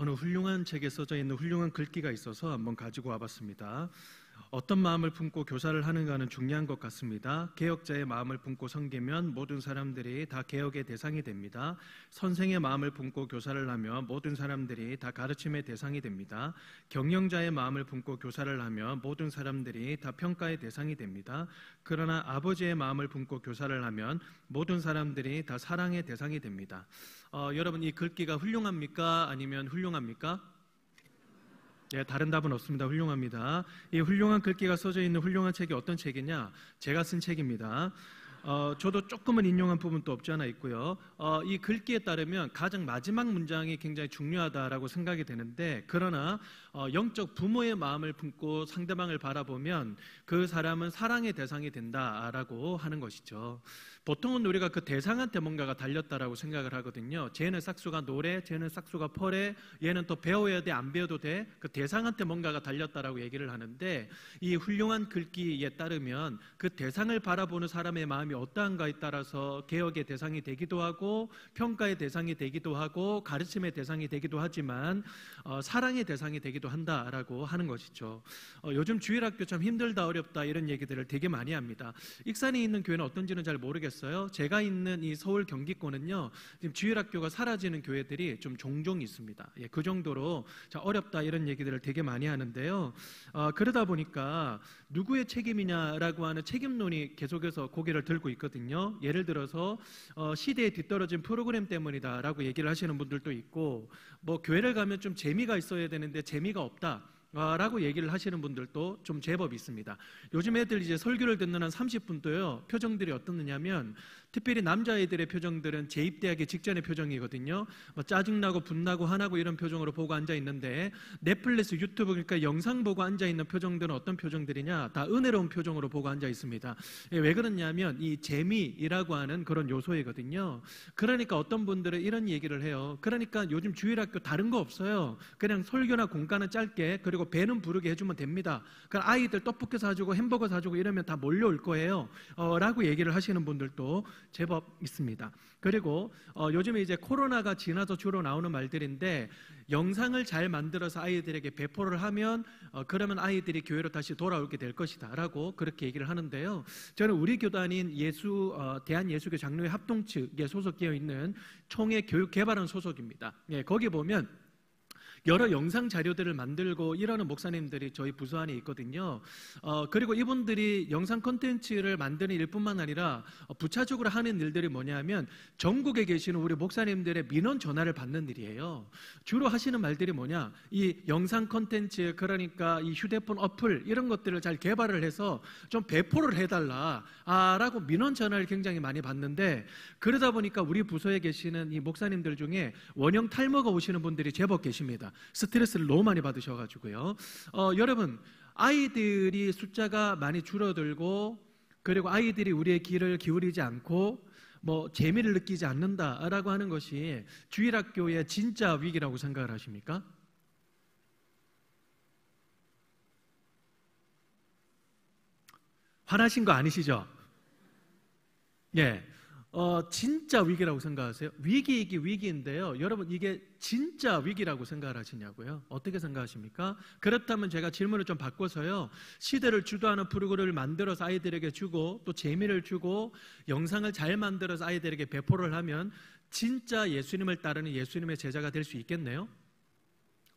어느 훌륭한 책에 써져 있는 훌륭한 글귀가 있어서 한번 가지고 와봤습니다. 어떤 마음을 품고 교사를 하는가는 중요한 것 같습니다. 개혁자의 마음을 품고 섬기면 모든 사람들이 다 개혁의 대상이 됩니다. 선생의 마음을 품고 교사를 하면 모든 사람들이 다 가르침의 대상이 됩니다. 경영자의 마음을 품고 교사를 하면 모든 사람들이 다 평가의 대상이 됩니다. 그러나 아버지의 마음을 품고 교사를 하면 모든 사람들이 다 사랑의 대상이 됩니다. 여러분, 이 글귀가 훌륭합니까? 아니면 훌륭합니까? 예, 다른 답은 없습니다. 훌륭합니다. 이 훌륭한 글귀가 써져 있는 훌륭한 책이 어떤 책이냐? 제가 쓴 책입니다. 저도 조금은 인용한 부분도 없지 않아 있고요. 이 글귀에 따르면 가장 마지막 문장이 굉장히 중요하다라고 생각이 되는데, 그러나 영적 부모의 마음을 품고 상대방을 바라보면 그 사람은 사랑의 대상이 된다라고 하는 것이죠. 보통은 우리가 그 대상한테 뭔가가 달렸다라고 생각을 하거든요. 쟤는 싹수가 노래, 쟤는 싹수가 펄에, 얘는 또 배워야 돼, 안 배워도 돼. 그 대상한테 뭔가가 달렸다라고 얘기를 하는데, 이 훌륭한 글귀에 따르면 그 대상을 바라보는 사람의 마음이 어떠한가에 따라서 개혁의 대상이 되기도 하고 평가의 대상이 되기도 하고 가르침의 대상이 되기도 하지만 사랑의 대상이 되기도 한다라고 하는 것이죠. 요즘 주일학교 참 힘들다, 어렵다 이런 얘기들을 되게 많이 합니다. 익산에 있는 교회는 어떤지는 잘 모르겠어요. 제가 있는 이 서울 경기권은요, 지금 주일학교가 사라지는 교회들이 좀 종종 있습니다. 예, 그 정도로 어렵다 이런 얘기들을 되게 많이 하는데요. 그러다 보니까 누구의 책임이냐라고 하는 책임론이 계속해서 고개를 들고 있거든요. 예를 들어서 시대에 뒤떨어진 프로그램 때문이다라고 얘기를 하시는 분들도 있고, 뭐 교회를 가면 좀 재미가 있어야 되는데 재미가 없다 라고 얘기를 하시는 분들도 좀 제법 있습니다. 요즘 애들 이제 설교를 듣는 한 30분도요, 표정들이 어떻느냐면, 특별히 남자애들의 표정들은 재입대하기 직전의 표정이거든요. 뭐 짜증나고 분나고 화나고 이런 표정으로 보고 앉아 있는데, 넷플릭스, 유튜브, 그러니까 영상 보고 앉아 있는 표정들은 어떤 표정들이냐? 다 은혜로운 표정으로 보고 앉아 있습니다. 왜 그러냐면 이 재미이라고 하는 그런 요소이거든요. 그러니까 어떤 분들은 이런 얘기를 해요. 그러니까 요즘 주일학교 다른 거 없어요. 그냥 설교나 공과는 짧게, 그리고 배는 부르게 해주면 됩니다. 그러니까 아이들 떡볶이 사주고 햄버거 사주고 이러면 다 몰려올 거예요. 라고 얘기를 하시는 분들도 제법 있습니다. 그리고 요즘에 이제 코로나가 지나서 주로 나오는 말들인데, 영상을 잘 만들어서 아이들에게 배포를 하면 그러면 아이들이 교회로 다시 돌아오게 될 것이다 라고 그렇게 얘기를 하는데요. 저는 우리 교단인 대한예수교 장로회 합동 측에 소속되어 있는 총회 교육개발원 소속입니다. 예, 거기 보면 여러 영상 자료들을 만들고 이러는 목사님들이 저희 부서 안에 있거든요. 그리고 이분들이 영상 콘텐츠를 만드는 일뿐만 아니라 부차적으로 하는 일들이 뭐냐면, 전국에 계시는 우리 목사님들의 민원 전화를 받는 일이에요. 주로 하시는 말들이 뭐냐, 이 영상 콘텐츠, 그러니까 이 휴대폰 어플 이런 것들을 잘 개발을 해서 좀 배포를 해달라 라고 민원 전화를 굉장히 많이 받는데, 그러다 보니까 우리 부서에 계시는 이 목사님들 중에 원형 탈모가 오시는 분들이 제법 계십니다. 스트레스를 너무 많이 받으셔가지고요. 여러분, 아이들이 숫자가 많이 줄어들고, 그리고 아이들이 우리의 귀를 기울이지 않고 뭐 재미를 느끼지 않는다라고 하는 것이 주일학교의 진짜 위기라고 생각을 하십니까? 화나신 거 아니시죠? 예. 진짜 위기라고 생각하세요? 위기이기 위기인데요. 여러분, 이게 진짜 위기라고 생각을 하시냐고요? 어떻게 생각하십니까? 그렇다면 제가 질문을 좀 바꿔서요, 시대를 주도하는 프로그램을 만들어서 아이들에게 주고, 또 재미를 주고 영상을 잘 만들어서 아이들에게 배포를 하면 진짜 예수님을 따르는 예수님의 제자가 될 수 있겠네요?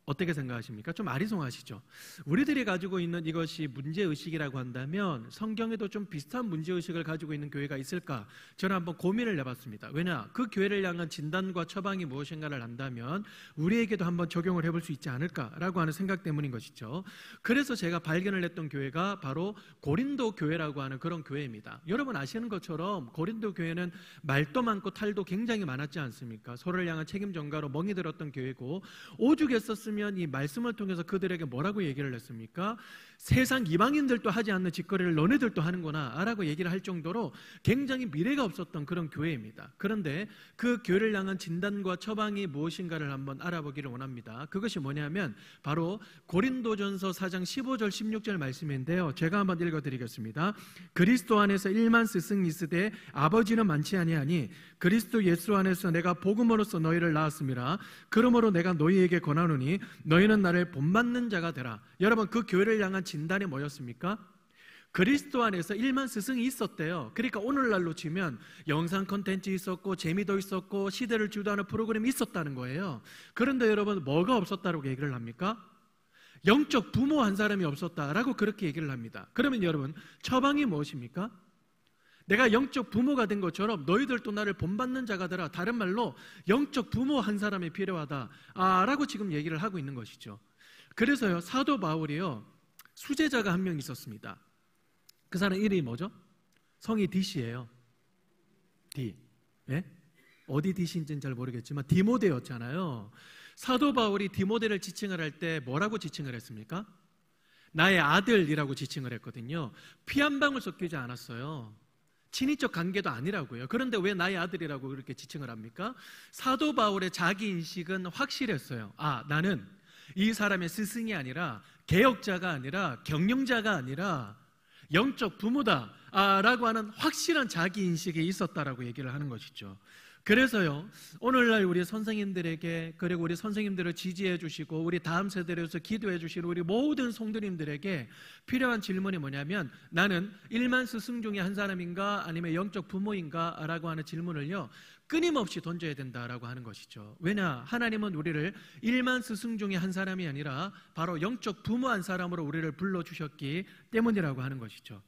어떻게 생각하십니까? 좀 아리송하시죠? 우리들이 가지고 있는 이것이 문제의식이라고 한다면 성경에도 좀 비슷한 문제의식을 가지고 있는 교회가 있을까? 저는 한번 고민을 해봤습니다. 왜냐? 그 교회를 향한 진단과 처방이 무엇인가를 안다면 우리에게도 한번 적용을 해볼 수 있지 않을까라고 하는 생각 때문인 것이죠. 그래서 제가 발견을 했던 교회가 바로 고린도 교회라고 하는 그런 교회입니다. 여러분 아시는 것처럼 고린도 교회는 말도 많고 탈도 굉장히 많았지 않습니까? 서로를 향한 책임 전가로 멍이 들었던 교회고, 오죽했었으면 그랬으면 이 말씀을 통해서 그들에게 뭐라고 얘기를 했습니까? 세상 이방인들도 하지 않는 짓거리를 너네들도 하는구나 라고 얘기를 할 정도로 굉장히 미래가 없었던 그런 교회입니다. 그런데 그 교회를 향한 진단과 처방이 무엇인가를 한번 알아보기를 원합니다. 그것이 뭐냐면 바로 고린도전서 4장 15절 16절 말씀인데요, 제가 한번 읽어드리겠습니다. 그리스도 안에서 1만 스승이 있으되 아버지는 많지 아니하니 그리스도 예수 안에서 내가 복음으로써 너희를 낳았음이라. 그러므로 내가 너희에게 권하노니 너희는 나를 본받는 자가 되라. 여러분, 그 교회를 향한 진단이 뭐였습니까? 그리스도 안에서 1만 스승이 있었대요. 그러니까 오늘날로 치면 영상 콘텐츠 있었고 재미도 있었고 시대를 주도하는 프로그램이 있었다는 거예요. 그런데 여러분, 뭐가 없었다고 얘기를 합니까? 영적 부모 한 사람이 없었다라고 그렇게 얘기를 합니다. 그러면 여러분, 처방이 무엇입니까? 내가 영적 부모가 된 것처럼 너희들도 나를 본받는 자가 되라. 다른 말로 영적 부모 한 사람이 필요하다 라고 지금 얘기를 하고 있는 것이죠. 그래서요, 사도 바울이요, 수제자가 한 명 있었습니다. 그 사람 이름이 뭐죠? 성이 디시예요. 디. 예? 어디 디시인지는 잘 모르겠지만 디모데였잖아요. 사도 바울이 디모데를 지칭을 할 때 뭐라고 지칭을 했습니까? 나의 아들이라고 지칭을 했거든요. 피 한 방울 섞이지 않았어요. 친인적 관계도 아니라고요. 그런데 왜 나의 아들이라고 그렇게 지칭을 합니까? 사도 바울의 자기 인식은 확실했어요. 나는 이 사람의 스승이 아니라 개혁자가 아니라 경영자가 아니라 영적 부모다 라고 하는 확실한 자기 인식이 있었다라고 얘기를 하는 것이죠. 그래서요, 오늘날 우리 선생님들에게, 그리고 우리 선생님들을 지지해 주시고 우리 다음 세대를 위해서 기도해 주시는 우리 모든 성도님들에게 필요한 질문이 뭐냐면, 나는 1만 스승 중에 한 사람인가 아니면 영적 부모인가 라고 하는 질문을요, 끊임없이 던져야 된다라고 하는 것이죠. 왜냐? 하나님은 우리를 1만 스승 중에 한 사람이 아니라 바로 영적 부모 한 사람으로 우리를 불러주셨기 때문이라고 하는 것이죠.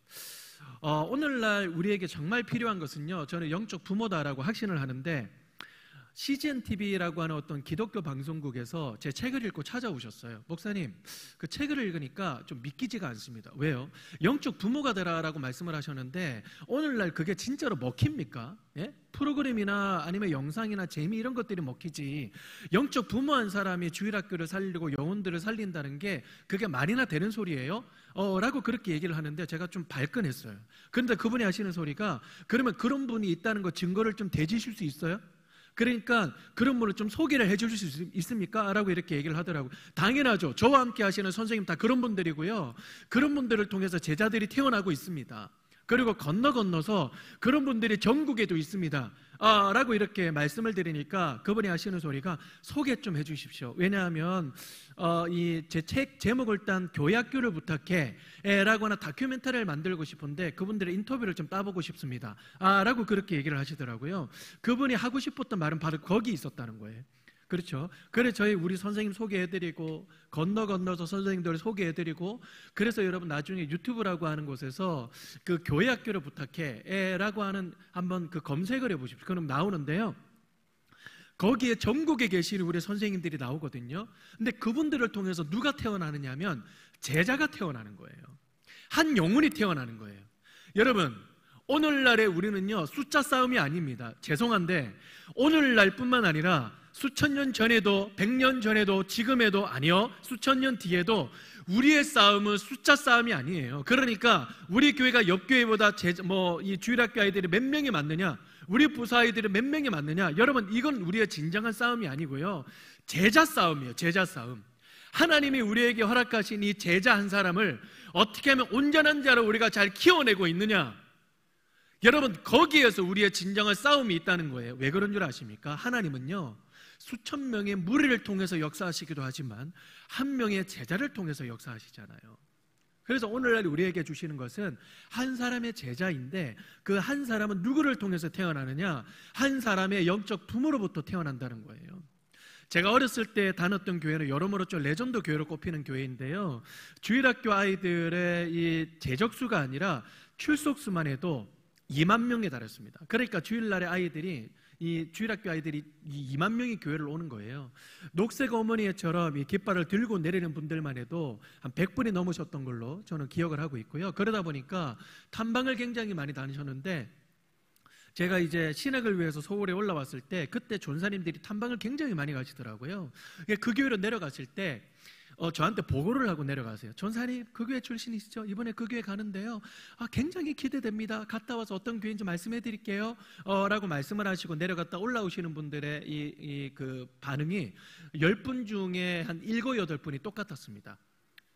오늘날 우리에게 정말 필요한 것은요, 저는 영적 부모다라고 확신을 하는데, CGN TV라고 하는 어떤 기독교 방송국에서 제 책을 읽고 찾아오셨어요. 목사님, 그 책을 읽으니까 좀 믿기지가 않습니다. 왜요? 영적 부모가 되라라고 말씀을 하셨는데 오늘날 그게 진짜로 먹힙니까? 예? 프로그램이나 아니면 영상이나 재미 이런 것들이 먹히지, 영적 부모한 사람이 주일학교를 살리고 영혼들을 살린다는 게 그게 말이나 되는 소리예요? 라고 그렇게 얘기를 하는데 제가 좀 발끈했어요. 그런데 그분이 하시는 소리가, 그러면 그런 분이 있다는 거 증거를 좀 대주실 수 있어요? 그러니까 그런 분을 좀 소개를 해 주실 수 있습니까? 라고 이렇게 얘기를 하더라고요. 당연하죠. 저와 함께 하시는 선생님 다 그런 분들이고요, 그런 분들을 통해서 제자들이 태어나고 있습니다. 그리고 건너서 그런 분들이 전국에도 있습니다 라고 이렇게 말씀을 드리니까 그분이 하시는 소리가, 소개 좀 해주십시오. 왜냐하면 이 제 책 제목을 딴 교회학교를 부탁해 라고 하는 다큐멘터리를 만들고 싶은데 그분들의 인터뷰를 좀 따보고 싶습니다 라고 그렇게 얘기를 하시더라고요. 그분이 하고 싶었던 말은 바로 거기 있었다는 거예요. 그렇죠. 그래서 저희 우리 선생님 소개해드리고 건너서 선생님들을 소개해드리고, 그래서 여러분 나중에 유튜브라고 하는 곳에서 그 교회학교를 부탁해 라고 하는 한번 그 검색을 해보십시오. 그럼 나오는데요, 거기에 전국에 계시는 우리 선생님들이 나오거든요. 근데 그분들을 통해서 누가 태어나느냐 하면 제자가 태어나는 거예요. 한 영혼이 태어나는 거예요. 여러분, 오늘날에 우리는요, 숫자 싸움이 아닙니다. 죄송한데 오늘날뿐만 아니라 수천 년 전에도, 100년 전에도, 지금에도, 아니요, 수천 년 뒤에도 우리의 싸움은 숫자 싸움이 아니에요. 그러니까 우리 교회가 옆 교회보다 이 주일학교 아이들이 몇 명이 많느냐, 우리 부사 아이들이 몇 명이 많느냐, 여러분 이건 우리의 진정한 싸움이 아니고요, 제자 싸움이에요. 제자 싸움. 하나님이 우리에게 허락하신 이 제자 한 사람을 어떻게 하면 온전한 자로 우리가 잘 키워내고 있느냐, 여러분 거기에서 우리의 진정한 싸움이 있다는 거예요. 왜 그런 줄 아십니까? 하나님은요, 수천 명의 무리를 통해서 역사하시기도 하지만 한 명의 제자를 통해서 역사하시잖아요. 그래서 오늘날 우리에게 주시는 것은 한 사람의 제자인데, 그 한 사람은 누구를 통해서 태어나느냐, 한 사람의 영적 부모로부터 태어난다는 거예요. 제가 어렸을 때 다녔던 교회는 여러모로 좀 레전드 교회로 꼽히는 교회인데요, 주일학교 아이들의 이 재적수가 아니라 출석수만 해도 2만 명에 달했습니다. 그러니까 주일날의 아이들이, 이 주일학교 아이들이 2만 명이 교회를 오는 거예요. 녹색 어머니처럼 이 깃발을 들고 내리는 분들만 해도 한 100분이 넘으셨던 걸로 저는 기억을 하고 있고요. 그러다 보니까 탐방을 굉장히 많이 다니셨는데, 제가 이제 신학을 위해서 서울에 올라왔을 때 그때 전사님들이 탐방을 굉장히 많이 가시더라고요. 그 교회로 내려갔을 때 저한테 보고를 하고 내려가세요. 전사님, 그 교회 출신이시죠? 이번에 그 교회 가는데요, 굉장히 기대됩니다. 갔다 와서 어떤 교회인지 말씀해 드릴게요 라고 말씀을 하시고 내려갔다 올라오시는 분들의 그 반응이 10분 중에 한 7, 8분이 똑같았습니다.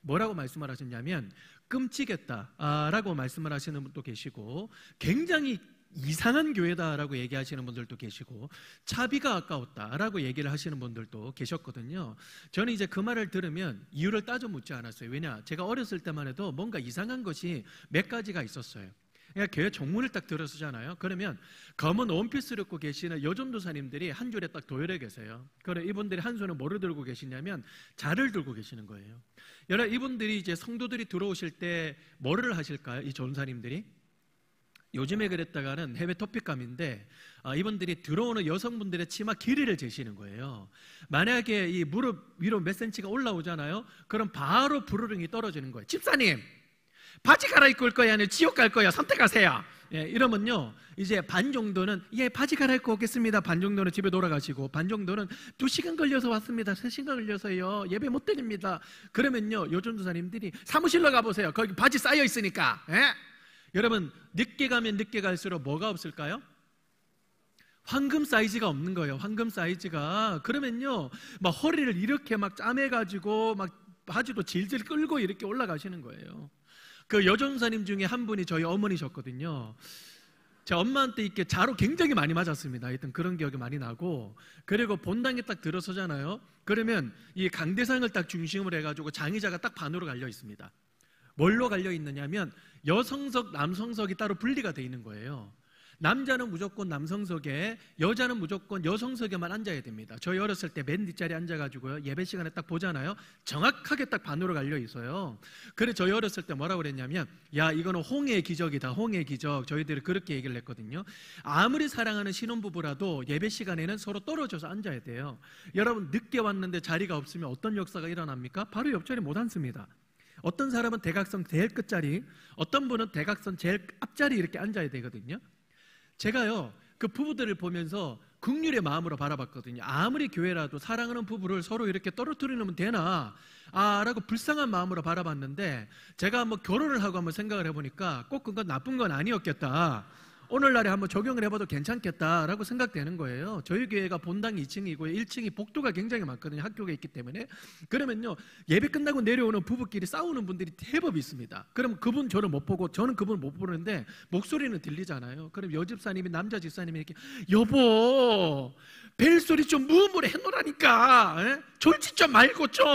뭐라고 말씀을 하셨냐면 끔찍했다 라고 말씀을 하시는 분도 계시고, 굉장히 이상한 교회다라고 얘기하시는 분들도 계시고, 차비가 아까웠다라고 얘기를 하시는 분들도 계셨거든요. 저는 이제 그 말을 들으면 이유를 따져 묻지 않았어요. 왜냐? 제가 어렸을 때만 해도 뭔가 이상한 것이 몇 가지가 있었어요. 그러니까 교회 종문을 딱 들어서잖아요. 그러면 검은 원피스를 입고 계시는 여전도사님들이 한 줄에 딱 도열해 계세요. 그래, 이분들이 한 손에 뭐를 들고 계시냐면 자를 들고 계시는 거예요. 여러분, 이분들이 이제 성도들이 들어오실 때 뭐를 하실까요? 이 전사님들이 요즘에 그랬다가는 해외 토픽감인데, 이분들이 들어오는 여성분들의 치마 길이를 재시는 거예요. 만약에 이 무릎 위로 몇 센치가 올라오잖아요. 그럼 바로 부르릉이 떨어지는 거예요. 집사님, 바지 갈아입고 올 거야, 아니면 지옥 갈 거야, 선택하세요. 이러면요, 이제 반 정도는 바지 갈아입고 오겠습니다. 반 정도는 집에 돌아가시고, 반 정도는 2시간 걸려서 왔습니다. 3시간 걸려서요, 예배 못 드립니다. 그러면요, 요전도사님들이 사무실로 가보세요. 거기 바지 쌓여 있으니까. 여러분, 늦게 가면 늦게 갈수록 뭐가 없을까요? 황금 사이즈가 없는 거예요. 황금 사이즈가. 그러면요, 막 허리를 이렇게 막 짜매가지고 막 바지도 질질 끌고 이렇게 올라가시는 거예요. 그 여전사님 중에 한 분이 저희 어머니셨거든요. 제 엄마한테 이렇게 자로 굉장히 많이 맞았습니다. 하여튼 그런 기억이 많이 나고, 그리고 본당에 딱 들어서잖아요. 그러면 이 강대상을 딱 중심으로 해가지고 장의자가 딱 반으로 갈려 있습니다. 뭘로 갈려 있느냐면 여성석, 남성석이 따로 분리가 돼 있는 거예요. 남자는 무조건 남성석에, 여자는 무조건 여성석에만 앉아야 됩니다. 저희 어렸을 때 맨 뒷자리에 앉아가지고요, 예배 시간에 딱 보잖아요. 정확하게 딱 반으로 갈려 있어요. 그래서 저희 어렸을 때 뭐라고 그랬냐면, 야, 이거는 홍해의 기적이다, 홍해의 기적. 저희들이 그렇게 얘기를 했거든요. 아무리 사랑하는 신혼부부라도 예배 시간에는 서로 떨어져서 앉아야 돼요. 여러분, 늦게 왔는데 자리가 없으면 어떤 역사가 일어납니까? 바로 옆자리 못 앉습니다. 어떤 사람은 대각선 제일 끝자리, 어떤 분은 대각선 제일 앞자리 이렇게 앉아야 되거든요. 제가요, 그 부부들을 보면서 긍휼의 마음으로 바라봤거든요. 아무리 교회라도 사랑하는 부부를 서로 이렇게 떨어뜨리면 되나 라고 불쌍한 마음으로 바라봤는데, 제가 한번 결혼을 하고 한번 생각을 해보니까 꼭 그건 나쁜 건 아니었겠다, 오늘날에 한번 적용을 해봐도 괜찮겠다라고 생각되는 거예요. 저희 교회가 본당이 2층이고요, 1층이 복도가 굉장히 많거든요. 학교가 있기 때문에. 그러면요, 예배 끝나고 내려오는 부부끼리 싸우는 분들이 대법 있습니다. 그럼 그분 저를 못 보고 저는 그분을 못 보는데 목소리는 들리잖아요. 그럼 여집사님이, 남자 집사님이 이렇게, 여보, 벨소리 좀 무음으로 해놓으라니까, 졸짓 좀 말고 좀.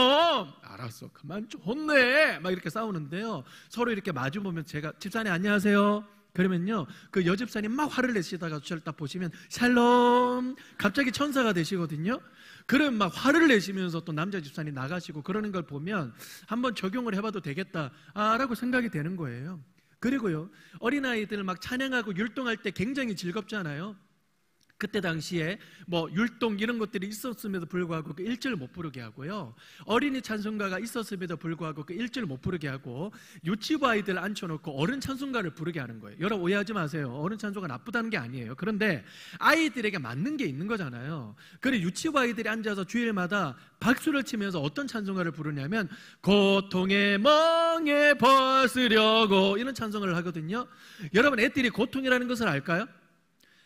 알았어, 그만 좀 혼내. 막 이렇게 싸우는데요, 서로 이렇게 마주보면 제가, 집사님 안녕하세요, 그러면요, 그 여집사님 막 화를 내시다가 저를 딱 보시면 샬롬, 갑자기 천사가 되시거든요. 그럼 막 화를 내시면서 또 남자 집사님 나가시고 그러는 걸 보면 한번 적용을 해봐도 되겠다라고 생각이 되는 거예요. 그리고요, 어린아이들 막 찬양하고 율동할 때 굉장히 즐겁잖아요. 그때 당시에 뭐 율동 이런 것들이 있었음에도 불구하고 그 1절 못 부르게 하고요, 어린이 찬송가가 있었음에도 불구하고 그 1절 못 부르게 하고, 유치부 아이들 앉혀놓고 어른 찬송가를 부르게 하는 거예요. 여러분 오해하지 마세요. 어른 찬송가 나쁘다는 게 아니에요. 그런데 아이들에게 맞는 게 있는 거잖아요. 그리고 유치부 아이들이 앉아서 주일마다 박수를 치면서 어떤 찬송가를 부르냐면 고통의 멍에 벗으려고, 이런 찬송을 하거든요. 여러분, 애들이 고통이라는 것을 알까요?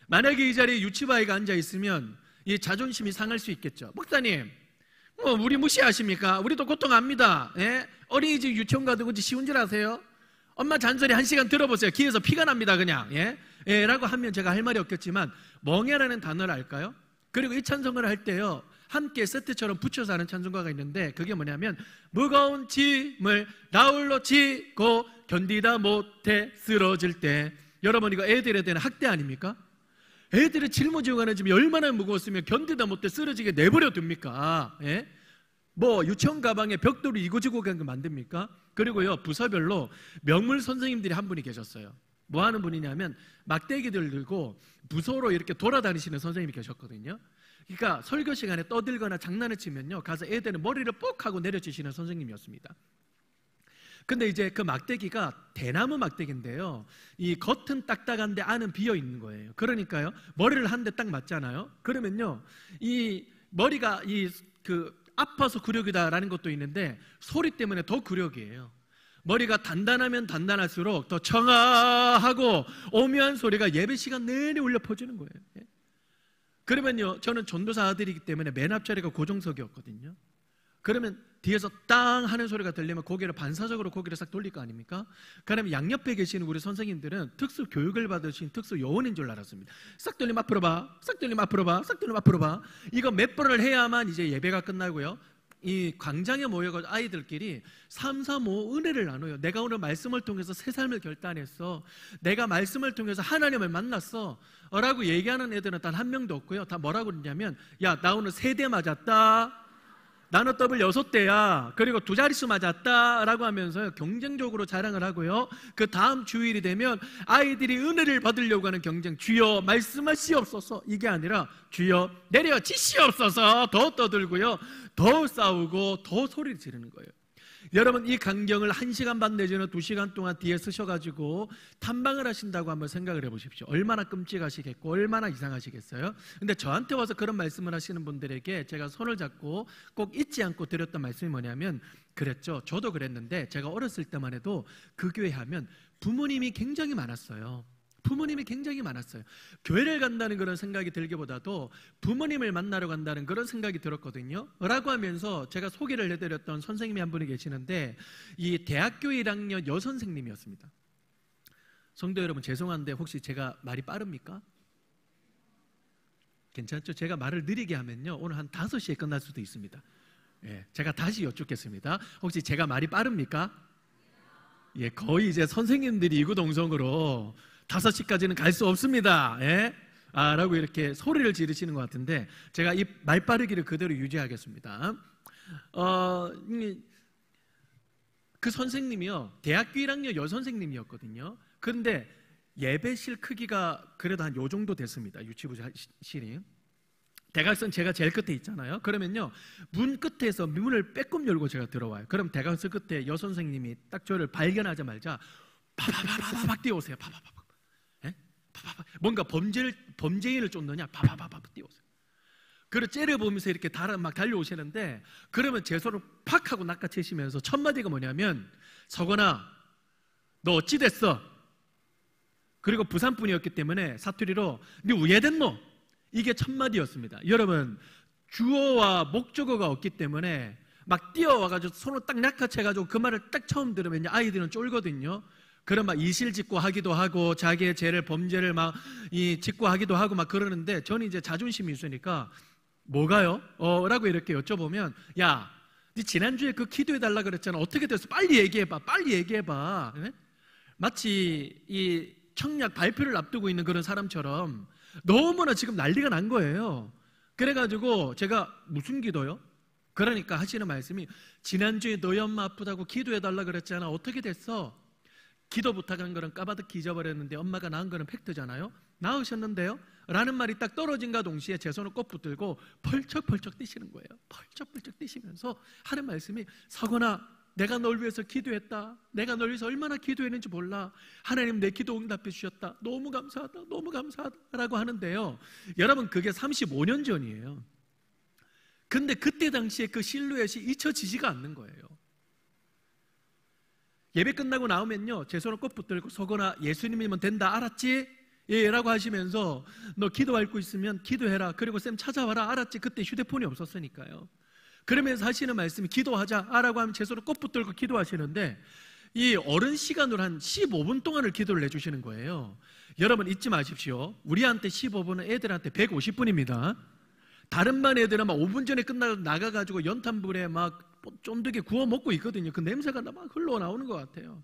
만약에 이 자리에 유치부아이가 앉아있으면 이 자존심이 상할 수 있겠죠. 목사님, 우리 무시하십니까? 우리도 고통합니다. 어린이집 유치원 가도 그지 쉬운 줄 아세요? 엄마 잔소리 1시간 들어보세요. 귀에서 피가 납니다 그냥. 라고 하면 제가 할 말이 없겠지만, 멍해라는 단어를 알까요? 그리고 이 찬송을 할 때요, 함께 세트처럼 붙여서 하는 찬송가가 있는데, 그게 뭐냐면 무거운 짐을 나홀로 지고 견디다 못해 쓰러질 때. 여러분, 이거 애들에 대한 학대 아닙니까? 애들이 짊어지고 가는 짐이 얼마나 무거웠으면 견디다 못해 쓰러지게 내버려 둡니까? 뭐 유치원 가방에 벽돌을 이고지고 가는 거 만듭니까? 그리고요, 부서별로 명물 선생님들이 한 분이 계셨어요. 뭐 하는 분이냐면 막대기들 들고 부서로 이렇게 돌아다니시는 선생님이 계셨거든요. 그러니까 설교 시간에 떠들거나 장난을 치면요, 가서 애들은 머리를 뻑 하고 내려치시는 선생님이었습니다. 근데 이제 그 막대기가 대나무 막대기인데요, 이 겉은 딱딱한데 안은 비어 있는 거예요. 그러니까요, 머리를 한 대 딱 맞잖아요. 그러면요, 이 머리가 아파서 굴욕이다라는 것도 있는데 소리 때문에 더 굴욕이에요. 머리가 단단하면 단단할수록 더 청아하고 오묘한 소리가 예배 시간 내내 울려 퍼지는 거예요. 그러면요, 저는 전도사 아들이기 때문에 맨 앞자리가 고정석이었거든요. 그러면 뒤에서 땅 하는 소리가 들리면 반사적으로 고개를 싹 돌릴 거 아닙니까? 그러면 양옆에 계시는 우리 선생님들은 특수 교육을 받으신 특수 요원인 줄 알았습니다. 싹 돌리면 앞으로 봐, 싹 돌리면 앞으로 봐, 싹 돌리면 앞으로 봐. 이거 몇 번을 해야만 이제 예배가 끝나고요, 이 광장에 모여가지고 아이들끼리 3, 3, 5 은혜를 나눠요. 내가 오늘 말씀을 통해서 새 삶을 결단했어, 내가 말씀을 통해서 하나님을 만났어 라고 얘기하는 애들은 단 한 명도 없고요. 다 뭐라고 그러냐면, 야, 나 오늘 3대 맞았다, 나는 더블 6대야, 그리고 2자릿수 맞았다 라고 하면서 경쟁적으로 자랑을 하고요, 그 다음 주일이 되면 아이들이 은혜를 받으려고 하는 경쟁. 주여 말씀하시옵소서, 이게 아니라 주여 내려지시옵소서. 더 떠들고요, 더 싸우고 더 소리를 지르는 거예요. 여러분, 이 강경을 1시간 반 내지는 2시간 동안 뒤에 쓰셔가지고 탐방을 하신다고 한번 생각을 해보십시오. 얼마나 끔찍하시겠고 얼마나 이상하시겠어요? 근데 저한테 와서 그런 말씀을 하시는 분들에게 제가 손을 잡고 꼭 잊지 않고 드렸던 말씀이 뭐냐면, 그랬죠, 저도 그랬는데 제가 어렸을 때만 해도 그 교회 하면 부모님이 굉장히 많았어요. 부모님이 굉장히 많았어요. 교회를 간다는 그런 생각이 들기보다도 부모님을 만나러 간다는 그런 생각이 들었거든요. 라고 하면서 제가 소개를 해드렸던 선생님이 한 분이 계시는데, 이 대학교 1학년 여선생님이었습니다. 성도 여러분, 죄송한데 혹시 제가 말이 빠릅니까? 괜찮죠? 제가 말을 느리게 하면요, 오늘 한 5시에 끝날 수도 있습니다. 제가 다시 여쭙겠습니다. 혹시 제가 말이 빠릅니까? 거의 이제 선생님들이 이구동성으로 5시까지는 갈 수 없습니다. 라고 이렇게 소리를 지르시는 것 같은데, 제가 이 말빠르기를 그대로 유지하겠습니다. 그 선생님이요, 대학교 1학년 여선생님이었거든요. 그런데 예배실 크기가 그래도 한 요 정도 됐습니다. 유치부실이. 대각선 제가 제일 끝에 있잖아요. 그러면요, 문 끝에서 문을 빼꼼 열고 제가 들어와요. 그럼 대각선 끝에 여선생님이 딱 저를 발견하자마자 파파파파박 뛰어오세요. 파파파박. 뭔가 범죄인을 쫓느냐, 파파파파 뛰어오세요. 그리고 째려보면서 이렇게 막 달려오시는데, 그러면 제 손을 팍 하고 낚아채시면서 첫 마디가 뭐냐면, 서건아, 너 어찌 됐어? 그리고 부산분이었기 때문에 사투리로 네 우예됐노? 이게 첫 마디였습니다. 여러분, 주어와 목적어가 없기 때문에 막 뛰어와가지고 손을 딱 낚아채가지고 그 말을 딱 처음 들으면 아이들은 쫄거든요. 그럼 막 이실직고 하기도 하고 자기의 죄를, 범죄를 막 직고 하기도 하고 막 그러는데, 저는 이제 자존심이 있으니까 뭐가요? 라고 이렇게 여쭤보면, 야, 네 지난주에 그 기도해달라 그랬잖아, 어떻게 됐어? 빨리 얘기해봐, 빨리 얘기해봐. 마치 이 청약 발표를 앞두고 있는 그런 사람처럼 너무나 지금 난리가 난 거예요. 그래가지고 제가 무슨 기도요? 그러니까 하시는 말씀이, 지난주에 너희 엄마 아프다고 기도해달라 그랬잖아, 어떻게 됐어? 기도 부탁한 거는 까바득히 잊어버렸는데 엄마가 낳은 거는 팩트잖아요. 낳으셨는데요? 라는 말이 딱 떨어진과 동시에 제 손을 꼭 붙들고 펄쩍펄쩍 뛰시는 거예요. 펄쩍펄쩍 뛰시면서 하는 말씀이, 서건아, 내가 널 위해서 기도했다. 내가 널 위해서 얼마나 기도했는지 몰라. 하나님 내 기도 응답해 주셨다. 너무 감사하다. 너무 감사하다. 라고 하는데요, 여러분, 그게 35년 전이에요. 근데 그때 당시에 그 실루엣이 잊혀지지가 않는 거예요. 예배 끝나고 나오면요, 제 손을 꼭 붙들고, 서건아, 예수님이면 된다, 알았지? 예, 라고 하시면서 너 기도할 거 있으면 기도해라. 그리고 쌤 찾아와라, 알았지? 그때 휴대폰이 없었으니까요. 그러면서 하시는 말씀이 기도하자 라고 하면 제 손을 꼭 붙들고 기도하시는데, 이 어른 시간으로 한 15분 동안을 기도를 해주시는 거예요. 여러분, 잊지 마십시오. 우리한테 15분은 애들한테 150분입니다. 다른 반 애들은 막 5분 전에 끝나고 나가가지고 연탄불에 막 쫀득이 구워 먹고 있거든요. 그 냄새가 막 흘러나오는 것 같아요.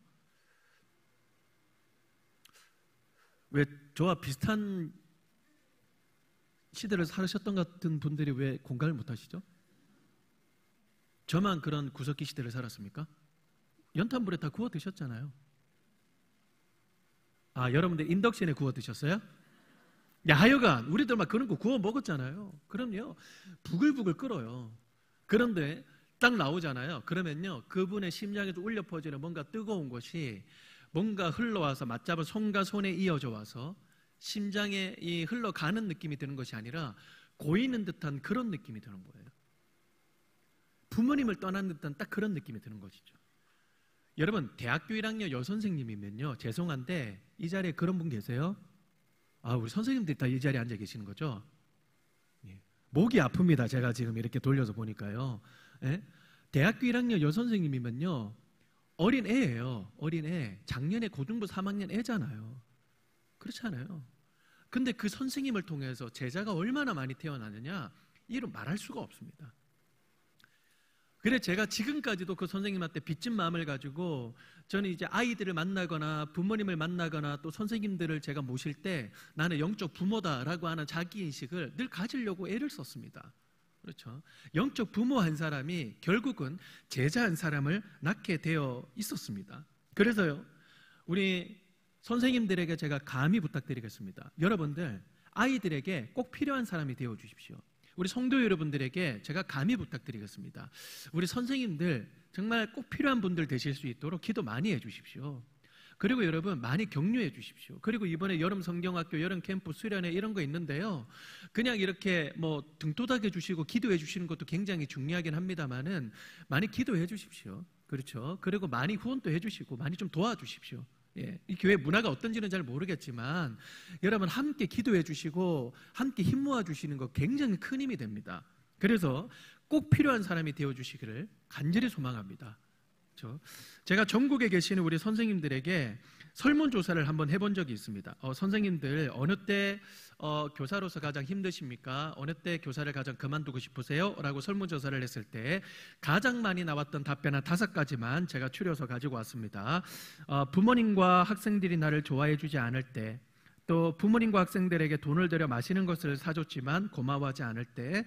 왜 저와 비슷한 시대를 살으셨던 것 같은 분들이 왜 공감을 못 하시죠? 저만 그런 구석기 시대를 살았습니까? 연탄불에 다 구워 드셨잖아요. 여러분들 인덕션에 구워 드셨어요? 야, 하여간 우리들 막 그런 거 구워 먹었잖아요. 그럼요, 부글부글 끓어요. 그런데 딱 나오잖아요. 그러면요, 그분의 심장에도 울려 퍼지는 뭔가 뜨거운 것이 뭔가 흘러와서 맞잡은 손과 손에 이어져 와서 심장에 이 흘러가는 느낌이 드는 것이 아니라 고이는 듯한 그런 느낌이 드는 거예요. 부모님을 떠난 듯한 딱 그런 느낌이 드는 것이죠. 여러분, 대학교 1학년 여선생님이면요, 죄송한데 이 자리에 그런 분 계세요? 우리 선생님들이 다 이 자리에 앉아 계시는 거죠? 예. 목이 아픕니다. 제가 지금 이렇게 돌려서 보니까요. 예? 대학교 1학년 여선생님이면요, 어린 애예요. 어린 애. 작년에 고등부 3학년 애잖아요. 그렇잖아요. 근데 그 선생님을 통해서 제자가 얼마나 많이 태어나느냐, 이를 말할 수가 없습니다. 그래, 제가 지금까지도 그 선생님한테 빚진 마음을 가지고 저는 이제 아이들을 만나거나 부모님을 만나거나 또 선생님들을 제가 모실 때 나는 영적 부모다라고 하는 자기인식을 늘 가지려고 애를 썼습니다. 그렇죠. 영적 부모 한 사람이 결국은 제자 한 사람을 낳게 되어 있었습니다. 그래서요, 우리 선생님들에게 제가 감히 부탁드리겠습니다. 여러분들, 아이들에게 꼭 필요한 사람이 되어 주십시오. 우리 성도 여러분들에게 제가 감히 부탁드리겠습니다. 우리 선생님들 정말 꼭 필요한 분들 되실 수 있도록 기도 많이 해주십시오. 그리고 여러분, 많이 격려해 주십시오. 그리고 이번에 여름 성경학교 여름 캠프 수련회 이런 거 있는데요, 그냥 이렇게 뭐 등도닥여 주시고 기도해 주시는 것도 굉장히 중요하긴 합니다만은 많이 기도해 주십시오. 그렇죠. 그리고 많이 후원도 해 주시고 많이 좀 도와주십시오. 예, 이 교회 문화가 어떤지는 잘 모르겠지만 여러분, 함께 기도해 주시고 함께 힘 모아 주시는 거 굉장히 큰 힘이 됩니다. 그래서 꼭 필요한 사람이 되어 주시기를 간절히 소망합니다. 그렇죠? 제가 전국에 계시는 우리 선생님들에게 설문조사를 한번 해본 적이 있습니다. 선생님들 어느 때 교사로서 가장 힘드십니까? 어느 때 교사를 가장 그만두고 싶으세요? 라고 설문조사를 했을 때 가장 많이 나왔던 답변 한 5가지만 제가 추려서 가지고 왔습니다. 부모님과 학생들이 나를 좋아해 주지 않을 때, 또 부모님과 학생들에게 돈을 들여 마시는 것을 사줬지만 고마워하지 않을 때,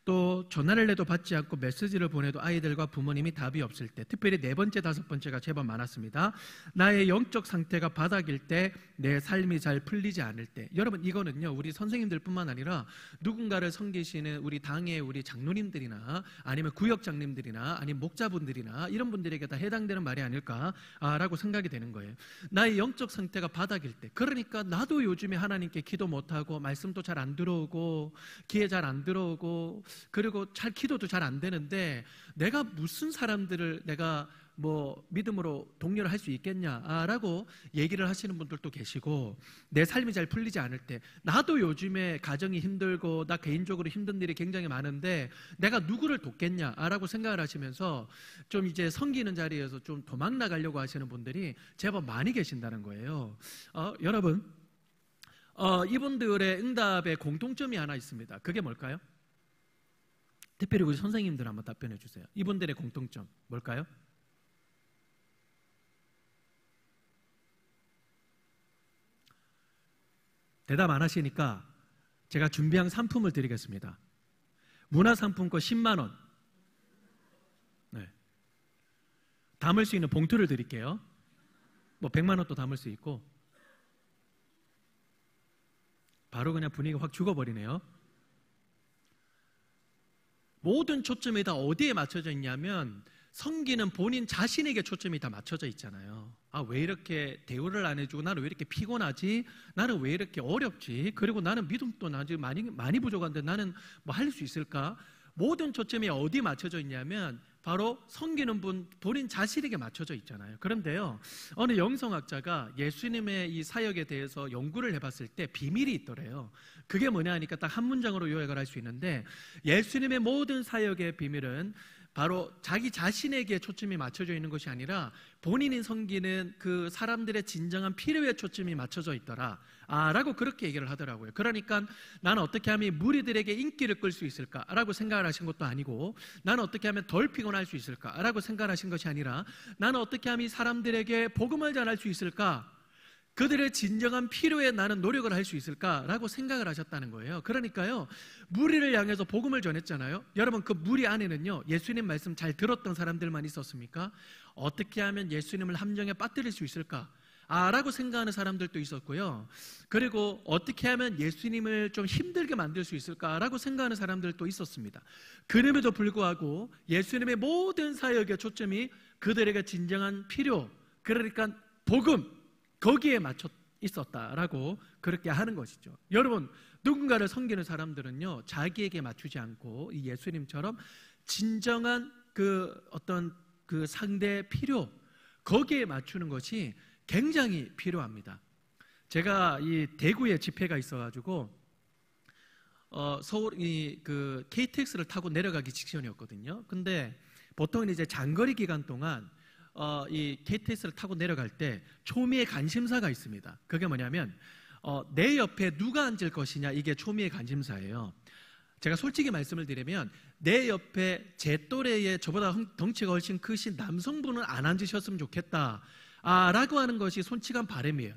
또 전화를 해도 받지 않고 메시지를 보내도 아이들과 부모님이 답이 없을 때, 특별히 4번째, 5번째가 제법 많았습니다. 나의 영적 상태가 바닥일 때, 내 삶이 잘 풀리지 않을 때. 여러분, 이거는요, 우리 선생님들뿐만 아니라 누군가를 섬기시는 우리 당의 우리 장로님들이나 아니면 구역장님들이나 아니면 목자분들이나 이런 분들에게 다 해당되는 말이 아닐까라고 생각이 되는 거예요. 나의 영적 상태가 바닥일 때, 그러니까 나도 요즘에 하나님께 기도 못하고 말씀도 잘 안 들어오고 기회 잘 안 들어오고 그리고 잘 기도도 잘 안 되는데 내가 무슨 사람들을 내가 뭐 믿음으로 독려를 할 수 있겠냐라고 얘기를 하시는 분들도 계시고, 내 삶이 잘 풀리지 않을 때 나도 요즘에 가정이 힘들고 나 개인적으로 힘든 일이 굉장히 많은데 내가 누구를 돕겠냐라고 생각을 하시면서 좀 이제 섬기는 자리에서 좀 도망 나가려고 하시는 분들이 제법 많이 계신다는 거예요. 여러분, 이분들의 응답의 공통점이 하나 있습니다. 그게 뭘까요? 특별히 우리 선생님들 한번 답변해 주세요. 이분들의 공통점 뭘까요? 대답 안 하시니까 제가 준비한 상품을 드리겠습니다. 문화상품권 10만 원. 네. 담을 수 있는 봉투를 드릴게요. 뭐 100만 원도 담을 수 있고. 바로 그냥 분위기 확 죽어버리네요. 모든 초점이 다 어디에 맞춰져 있냐면 섬기는 본인 자신에게 초점이 다 맞춰져 있잖아요. 왜 이렇게 대우를 안 해주고 나는 왜 이렇게 피곤하지? 나는 왜 이렇게 어렵지? 그리고 나는 믿음도 아직 많이 부족한데 나는 뭐 할 수 있을까? 모든 초점이 어디에 맞춰져 있냐면 바로 섬기는 분 본인 자신에게 맞춰져 있잖아요. 그런데요, 어느 영성학자가 예수님의 이 사역에 대해서 연구를 해봤을 때 비밀이 있더래요. 그게 뭐냐 하니까 딱 한 문장으로 요약을 할 수 있는데, 예수님의 모든 사역의 비밀은 바로 자기 자신에게 초점이 맞춰져 있는 것이 아니라 본인이 섬기는 그 사람들의 진정한 필요에 초점이 맞춰져 있더라 라고 그렇게 얘기를 하더라고요. 그러니까 나는 어떻게 하면 무리들에게 인기를 끌 수 있을까 라고 생각을 하신 것도 아니고, 나는 어떻게 하면 덜 피곤할 수 있을까 라고 생각을 하신 것이 아니라, 나는 어떻게 하면 이 사람들에게 복음을 전할 수 있을까, 그들의 진정한 필요에 나는 노력을 할 수 있을까라고 생각을 하셨다는 거예요. 그러니까요, 무리를 향해서 복음을 전했잖아요. 여러분, 그 무리 안에는요, 예수님 말씀 잘 들었던 사람들만 있었습니까? 어떻게 하면 예수님을 함정에 빠뜨릴 수 있을까? 라고 생각하는 사람들도 있었고요. 그리고 어떻게 하면 예수님을 좀 힘들게 만들 수 있을까라고 생각하는 사람들도 있었습니다. 그럼에도 불구하고 예수님의 모든 사역의 초점이 그들에게 진정한 필요, 그러니까 복음, 거기에 맞춰 있었다라고 그렇게 하는 것이죠. 여러분, 누군가를 섬기는 사람들은요, 자기에게 맞추지 않고 이 예수님처럼 진정한 그 어떤 그 상대의 필요, 거기에 맞추는 것이 굉장히 필요합니다. 제가 이 대구에 집회가 있어가지고 서울 그 KTX를 타고 내려가기 직전이었거든요. 근데 보통은 이제 장거리 기간 동안 이 KTX를 타고 내려갈 때 초미의 관심사가 있습니다. 그게 뭐냐면 내 옆에 누가 앉을 것이냐, 이게 초미의 관심사예요. 제가 솔직히 말씀을 드리면 내 옆에 제 또래의 저보다 덩치가 훨씬 크신 남성분은 안 앉으셨으면 좋겠다 라고 하는 것이 솔직한 바람이에요.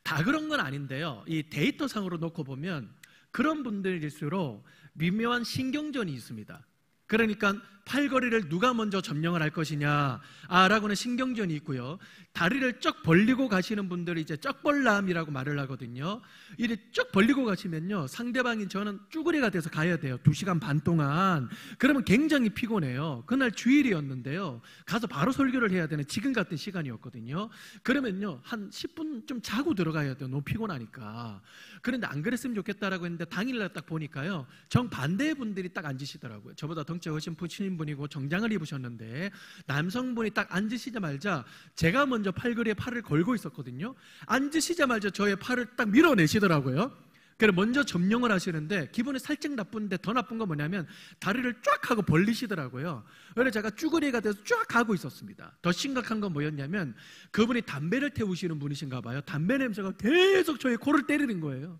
다 그런 건 아닌데요, 이 데이터상으로 놓고 보면 그런 분들일수록 미묘한 신경전이 있습니다. 그러니까 팔걸이를 누가 먼저 점령을 할 것이냐 라고는 신경전이 있고요. 다리를 쩍 벌리고 가시는 분들이 이제 쩍벌남이라고 말을 하거든요. 이리 쭉 벌리고 가시면요, 상대방이 저는 쭈그리가 돼서 가야 돼요. 2시간 반 동안. 그러면 굉장히 피곤해요. 그날 주일이었는데요, 가서 바로 설교를 해야 되는 지금 같은 시간이었거든요. 그러면요, 한 10분 좀 자고 들어가야 돼요. 너무 피곤하니까. 그런데 안 그랬으면 좋겠다라고 했는데 당일날 딱 보니까요, 정반대의 분들이 딱 앉으시더라고요. 저보다 덩치가 훨씬 크신 분이고 정장을 입으셨는데 남성분이 딱 앉으시자마자 제가 먼저 팔걸이에 팔을 걸고 있었거든요. 앉으시자마자 저의 팔을 딱 밀어내시더라고요. 그래서 먼저 점령을 하시는데 기분이 살짝 나쁜데 더 나쁜 건 뭐냐면 다리를 쫙 하고 벌리시더라고요. 그래서 제가 쭈그리가 돼서 쫙 가고 있었습니다. 더 심각한 건 뭐였냐면 그분이 담배를 태우시는 분이신가 봐요. 담배 냄새가 계속 저의 코를 때리는 거예요.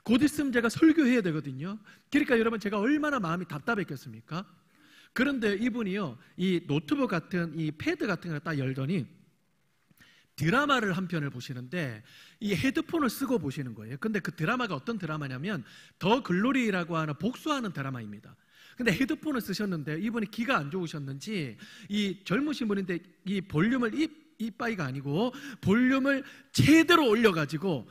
곧 있으면 제가 설교해야 되거든요. 그러니까 여러분, 제가 얼마나 마음이 답답했겠습니까? 그런데 이분이요, 이 노트북 같은 이 패드 같은 걸 딱 열더니 드라마를 한 편을 보시는데 이 헤드폰을 쓰고 보시는 거예요. 근데 그 드라마가 어떤 드라마냐면 더 글로리라고 하는 복수하는 드라마입니다. 근데 헤드폰을 쓰셨는데 이분이 귀가 안 좋으셨는지 이 젊으신 분인데 이 볼륨을 이빠이가 아니고 볼륨을 제대로 올려가지고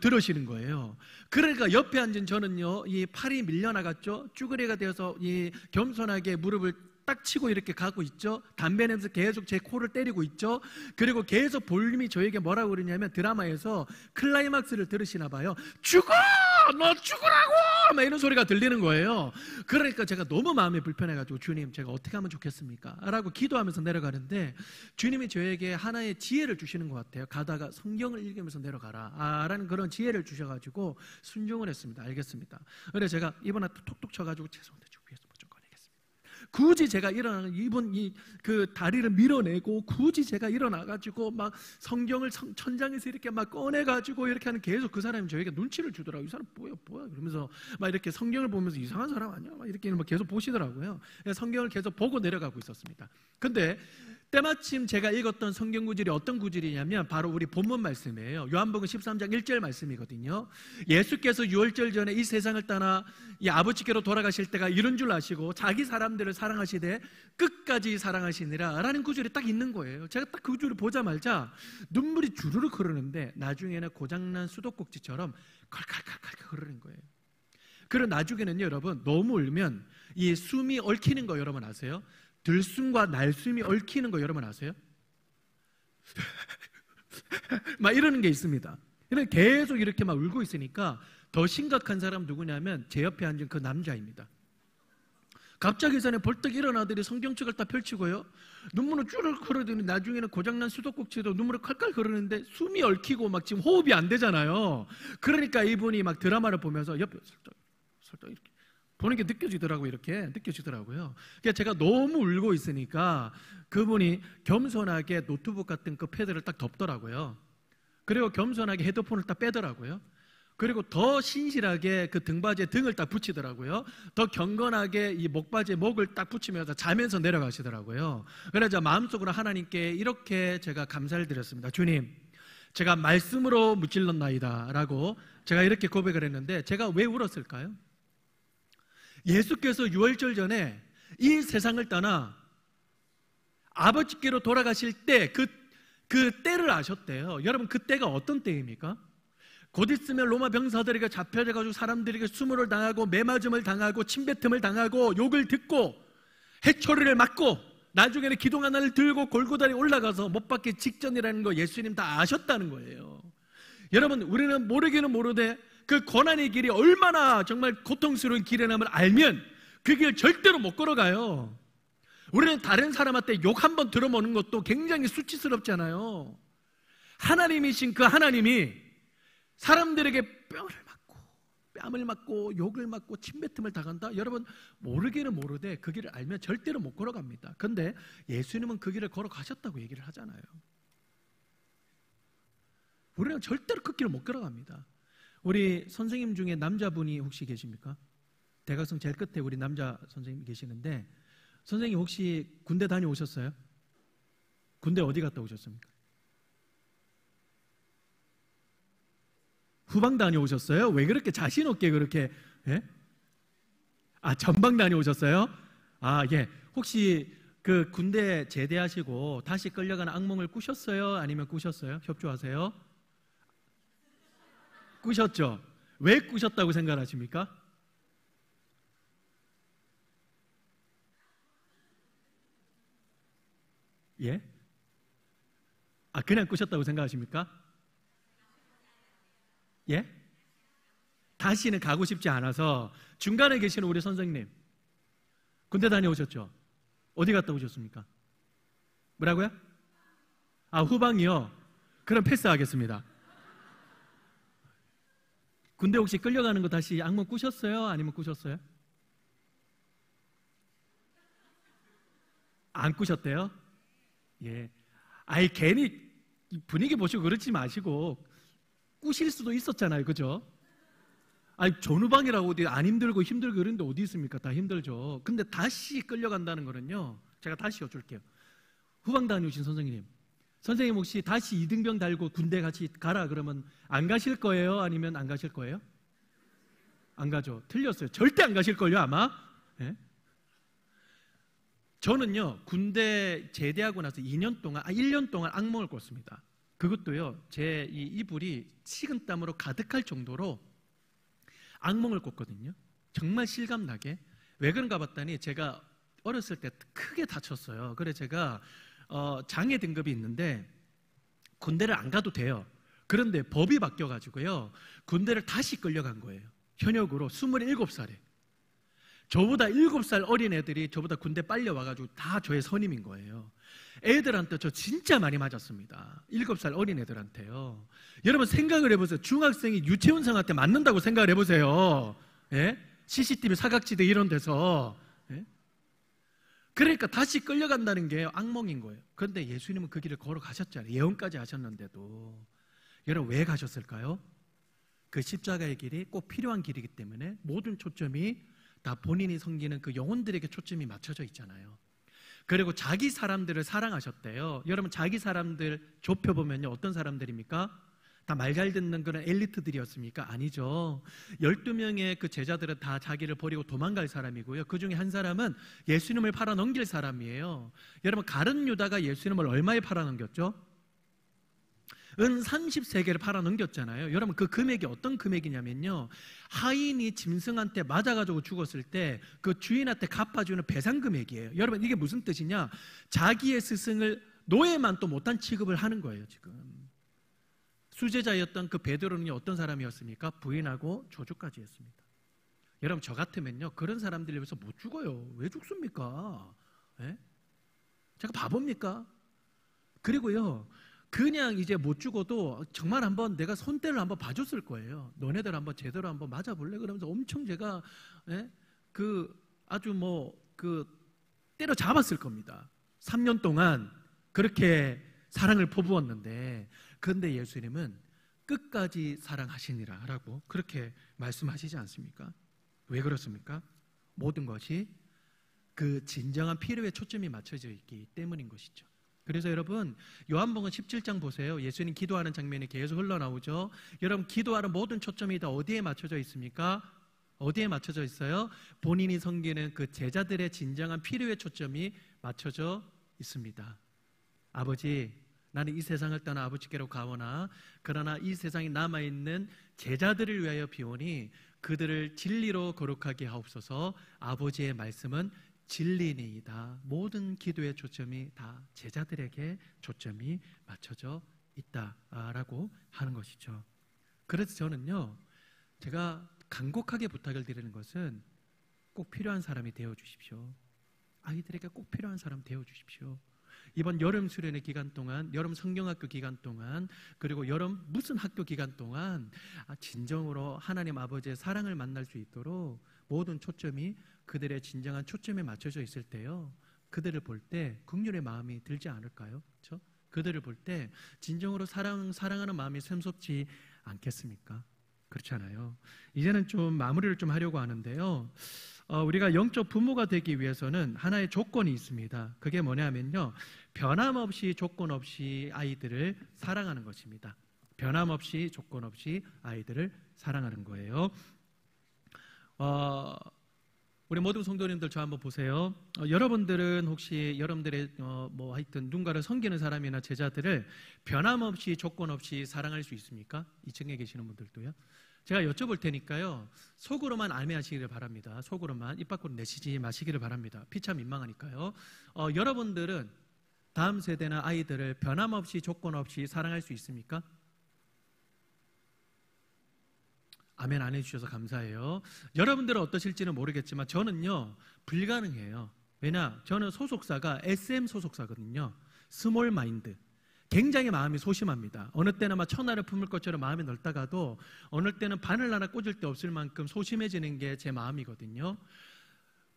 들으시는 거예요. 그러니까 옆에 앉은 저는요, 이 팔이 밀려나갔죠. 쭈그리가 되어서 이 겸손하게 무릎을 딱 치고 이렇게 가고 있죠. 담배 냄새 계속 제 코를 때리고 있죠. 그리고 계속 볼륨이 저에게 뭐라고 그러냐면 드라마에서 클라이막스를 들으시나 봐요. 죽어! 너 죽으라고! 막 이런 소리가 들리는 거예요. 그러니까 제가 너무 마음이 불편해가지고 주님, 제가 어떻게 하면 좋겠습니까? 라고 기도하면서 내려가는데 주님이 저에게 하나의 지혜를 주시는 것 같아요. 가다가 성경을 읽으면서 내려가라 라는 그런 지혜를 주셔가지고 순종을 했습니다. 알겠습니다. 그래서 제가 이번에 톡톡 쳐가지고 죄송한데 저 위에서 좀 꺼내겠습니다. 굳이 제가 일어나는 이분 그 다리를 밀어내고 굳이 제가 일어나가지고 막 성경을 천장에서 이렇게 막 꺼내가지고 이렇게 하는, 계속 그 사람이 저에게 눈치를 주더라고요. 이 사람 뭐야 그러면서 막 이렇게 성경을 보면서 이상한 사람 아니야? 막 이렇게 막 계속 보시더라고요. 성경을 계속 보고 내려가고 있었습니다. 근데 때마침 제가 읽었던 성경 구절이 어떤 구절이냐면 바로 우리 본문 말씀이에요. 요한복음 13장 1절 말씀이거든요. 예수께서 유월절 전에 이 세상을 떠나 이 아버지께로 돌아가실 때가 이런 줄 아시고 자기 사람들을 사랑하시되 끝까지 사랑하시니라 라는 구절이 딱 있는 거예요. 제가 딱 그 구절을 보자마자 눈물이 주르륵 흐르는데 나중에는 고장난 수도꼭지처럼 컬컬컬컬 흐르는 거예요. 그리고 나중에는요, 여러분, 너무 울면 이 숨이 얽히는 거 여러분 아세요? 들숨과 날숨이 얽히는 거 여러분 아세요? 막 이러는 게 있습니다. 계속 이렇게 막 울고 있으니까 더 심각한 사람 누구냐면 제 옆에 앉은 그 남자입니다. 갑자기 전에 벌떡 일어나더니 성경책을 딱 펼치고요, 눈물을 쭈르륵 흐르더니 나중에는 고장난 수도꼭지도 눈물을 칼칼 흐르는데 숨이 얽히고 막 지금 호흡이 안 되잖아요. 그러니까 이분이 막 드라마를 보면서 옆에 살짝 이렇게 보는 게 느껴지더라고요. 이렇게 느껴지더라고요. 그러니까 제가 너무 울고 있으니까 그분이 겸손하게 노트북 같은 그 패드를 딱 덮더라고요. 그리고 겸손하게 헤드폰을 딱 빼더라고요. 그리고 더 신실하게 그 등받이에 등을 딱 붙이더라고요. 더 경건하게 이 목바지에 목을 딱 붙이면서 자면서 내려가시더라고요. 그래서 마음속으로 하나님께 이렇게 제가 감사를 드렸습니다. 주님, 제가 말씀으로 무찔렀나이다 라고 제가 이렇게 고백을 했는데, 제가 왜 울었을까요? 예수께서 유월절 전에 이 세상을 떠나 아버지께로 돌아가실 때 그 그 때를 아셨대요. 여러분, 그 때가 어떤 때입니까? 곧 있으면 로마 병사들에게 잡혀져가지고 사람들에게 수모를 당하고 매맞음을 당하고 침뱉음을 당하고 욕을 듣고 해초리를 맞고 나중에는 기둥 하나를 들고 골고다리 올라가서 못 박기 직전이라는 거 예수님 다 아셨다는 거예요. 여러분, 우리는 모르기는 모르되 그 고난의 길이 얼마나 정말 고통스러운 길이라는 걸 알면 그 길 절대로 못 걸어가요. 우리는 다른 사람한테 욕 한 번 들어보는 것도 굉장히 수치스럽잖아요. 하나님이신 그 하나님이 사람들에게 뺨을 맞고 욕을 맞고 침뱉음을 당한다? 여러분, 모르기는 모르되 그 길을 알면 절대로 못 걸어갑니다. 그런데 예수님은 그 길을 걸어가셨다고 얘기를 하잖아요. 우리는 절대로 그 길을 못 걸어갑니다. 우리 선생님 중에 남자분이 혹시 계십니까? 대각선 제일 끝에 우리 남자 선생님 계시는데, 선생님 혹시 군대 다녀오셨어요? 군대 어디 갔다 오셨습니까? 후방 다녀오셨어요? 왜 그렇게 자신 없게 그렇게, 예? 아, 전방 다녀오셨어요? 아, 예. 혹시 그 군대 제대하시고 다시 끌려가는 악몽을 꾸셨어요? 아니면 꾸셨어요? 협조하세요? 꾸셨죠? 왜 꾸셨다고 생각하십니까? 예? 아, 그냥 꾸셨다고 생각하십니까? 예? 다시는 가고 싶지 않아서. 중간에 계시는 우리 선생님, 군대 다녀오셨죠? 어디 갔다 오셨습니까? 뭐라고요? 아, 후방이요? 그럼 패스하겠습니다. 군대 혹시 끌려가는 거 다시 악몽 꾸셨어요? 아니면 꾸셨어요? 안 꾸셨대요? 예. 아이, 괜히 분위기 보시고 그러지 마시고 꾸실 수도 있었잖아요. 그죠? 아니, 전후방이라고 어디 안 힘들고 힘들고 그런데 어디 있습니까? 다 힘들죠. 근데 다시 끌려간다는 거는요, 제가 다시 여쭐게요. 후방 다녀오신 선생님, 선생님 혹시 다시 이등병 달고 군대 같이 가라 그러면 안 가실 거예요? 아니면 안 가실 거예요? 안 가죠. 틀렸어요. 절대 안 가실걸요, 아마? 예? 저는요, 군대 제대하고 나서 1년 동안 악몽을 꿨습니다. 그것도요, 제 이 이불이 식은땀으로 가득할 정도로 악몽을 꿨거든요. 정말 실감나게. 왜 그런가 봤더니 제가 어렸을 때 크게 다쳤어요. 그래서 제가 장애 등급이 있는데 군대를 안 가도 돼요. 그런데 법이 바뀌어가지고요, 군대를 다시 끌려간 거예요. 현역으로 27살에. 저보다 7살 어린 애들이 저보다 군대 빨려 와가지고 다 저의 선임인 거예요. 애들한테 저 진짜 많이 맞았습니다. 7살 어린 애들한테요. 여러분 생각을 해보세요. 중학생이 유치원생한테 맞는다고 생각을 해보세요. 예? CCTV 사각지대 이런 데서. 예? 그러니까 다시 끌려간다는 게 악몽인 거예요. 그런데 예수님은 그 길을 걸어가셨잖아요. 예언까지 하셨는데도. 여러분 왜 가셨을까요? 그 십자가의 길이 꼭 필요한 길이기 때문에 모든 초점이 다 본인이 섬기는 그 영혼들에게 초점이 맞춰져 있잖아요. 그리고 자기 사람들을 사랑하셨대요. 여러분 자기 사람들 좁혀보면요, 어떤 사람들입니까? 다 말 잘 듣는 그런 엘리트들이었습니까? 아니죠. 12명의 그 제자들은 다 자기를 버리고 도망갈 사람이고요, 그 중에 한 사람은 예수님을 팔아넘길 사람이에요. 여러분 가룟 유다가 예수님을 얼마에 팔아넘겼죠? 은 30세계를 팔아넘겼잖아요. 여러분 그 금액이 어떤 금액이냐면요, 하인이 짐승한테 맞아가지고 죽었을 때 그 주인한테 갚아주는 배상 금액이에요. 여러분 이게 무슨 뜻이냐, 자기의 스승을 노예만 또 못한 취급을 하는 거예요. 지금 수제자였던 그 베드로는 어떤 사람이었습니까? 부인하고 조주까지 했습니다. 여러분 저 같으면요, 그런 사람들 위해서 못 죽어요. 왜 죽습니까? 예? 제가 바보입니까? 그리고요, 그냥 이제 못 죽어도 정말 한번 내가 손때를 한번 봐줬을 거예요. 너네들 한번 제대로 한번 맞아볼래? 그러면서 엄청 제가, 예? 아주 때려 잡았을 겁니다. 3년 동안 그렇게 사랑을 퍼부었는데, 그런데 예수님은 끝까지 사랑하시니라 라고 그렇게 말씀하시지 않습니까? 왜 그렇습니까? 모든 것이 그 진정한 필요에 초점이 맞춰져 있기 때문인 것이죠. 그래서 여러분 요한복음 17장 보세요. 예수님 기도하는 장면이 계속 흘러나오죠. 여러분 기도하는 모든 초점이 다 어디에 맞춰져 있습니까? 어디에 맞춰져 있어요? 본인이 섬기는 그 제자들의 진정한 필요의 초점이 맞춰져 있습니다. 아버지, 나는 이 세상을 떠나 아버지께로 가오나 그러나 이 세상에 남아있는 제자들을 위하여 비오니 그들을 진리로 거룩하게 하옵소서. 아버지의 말씀은 진리니이다. 모든 기도의 초점이 다 제자들에게 초점이 맞춰져 있다라고 하는 것이죠. 그래서 저는요, 제가 간곡하게 부탁을 드리는 것은 꼭 필요한 사람이 되어주십시오. 아이들에게 꼭 필요한 사람 되어주십시오. 이번 여름 수련회 기간 동안, 여름 성경학교 기간 동안, 그리고 여름 무슨 학교 기간 동안 진정으로 하나님 아버지의 사랑을 만날 수 있도록 모든 초점이 그들의 진정한 초점에 맞춰져 있을 때요, 그들을 볼 때 긍휼의 마음이 들지 않을까요? 그렇죠? 그들을 볼 때 진정으로 사랑하는 마음이 샘솟지 않겠습니까? 그렇잖아요. 이제는 좀 마무리를 좀 하려고 하는데요, 우리가 영적 부모가 되기 위해서는 하나의 조건이 있습니다. 그게 뭐냐면요, 변함없이 조건 없이 아이들을 사랑하는 것입니다. 변함없이 조건 없이 아이들을 사랑하는 거예요. 우리 모든 성도님들 저 한번 보세요. 여러분들은 혹시 여러분들의 하여튼 누군가를 섬기는 사람이나 제자들을 변함없이 조건 없이 사랑할 수 있습니까? 2층에 계시는 분들도요. 제가 여쭤볼 테니까요, 속으로만 아멘하시기를 바랍니다. 속으로만, 입 밖으로 내시지 마시기를 바랍니다. 피차 민망하니까요. 여러분들은 다음 세대나 아이들을 변함없이 조건 없이 사랑할 수 있습니까? 아멘 안 해주셔서 감사해요. 여러분들은 어떠실지는 모르겠지만 저는요, 불가능해요. 왜냐, 저는 소속사가 SM 소속사거든요. 스몰 마인드. 굉장히 마음이 소심합니다. 어느 때는 막 천하를 품을 것처럼 마음이 넓다가도 어느 때는 바늘 하나 꽂을 데 없을 만큼 소심해지는 게 제 마음이거든요.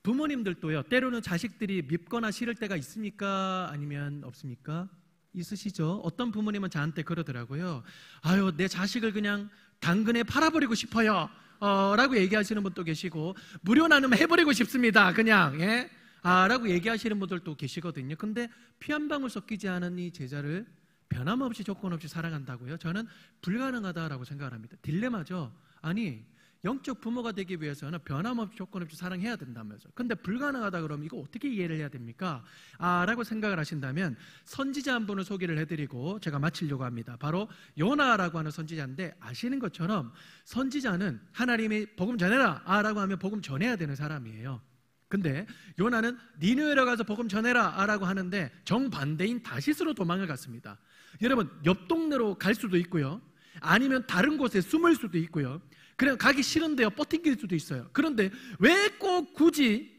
부모님들도요, 때로는 자식들이 밉거나 싫을 때가 있습니까? 아니면 없습니까? 있으시죠? 어떤 부모님은 저한테 그러더라고요. 아유, 내 자식을 그냥 당근에 팔아버리고 싶어요 라고 얘기하시는 분도 계시고, 무료 나눔 해버리고 싶습니다 그냥, 예? 라고 얘기하시는 분들도 계시거든요. 근데 피 한 방울 섞이지 않은 이 제자를 변함없이 조건 없이 사랑한다고요? 저는 불가능하다라고 생각을 합니다. 딜레마죠. 아니, 영적 부모가 되기 위해서는 변함없이 조건 없이 사랑해야 된다면서, 근데 불가능하다 그러면 이거 어떻게 이해를 해야 됩니까? 라고 생각을 하신다면 선지자 한 분을 소개를 해드리고 제가 마치려고 합니다. 바로 요나라고 하는 선지자인데, 아시는 것처럼 선지자는 하나님이 복음 전해라 라고 하면 복음 전해야 되는 사람이에요. 근데 요나는 니느웨로 가서 복음 전해라 라고 하는데 정반대인 다시스로 도망을 갔습니다. 여러분, 옆 동네로 갈 수도 있고요, 아니면 다른 곳에 숨을 수도 있고요, 그냥 가기 싫은데요 버팅길 수도 있어요. 그런데 왜 꼭 굳이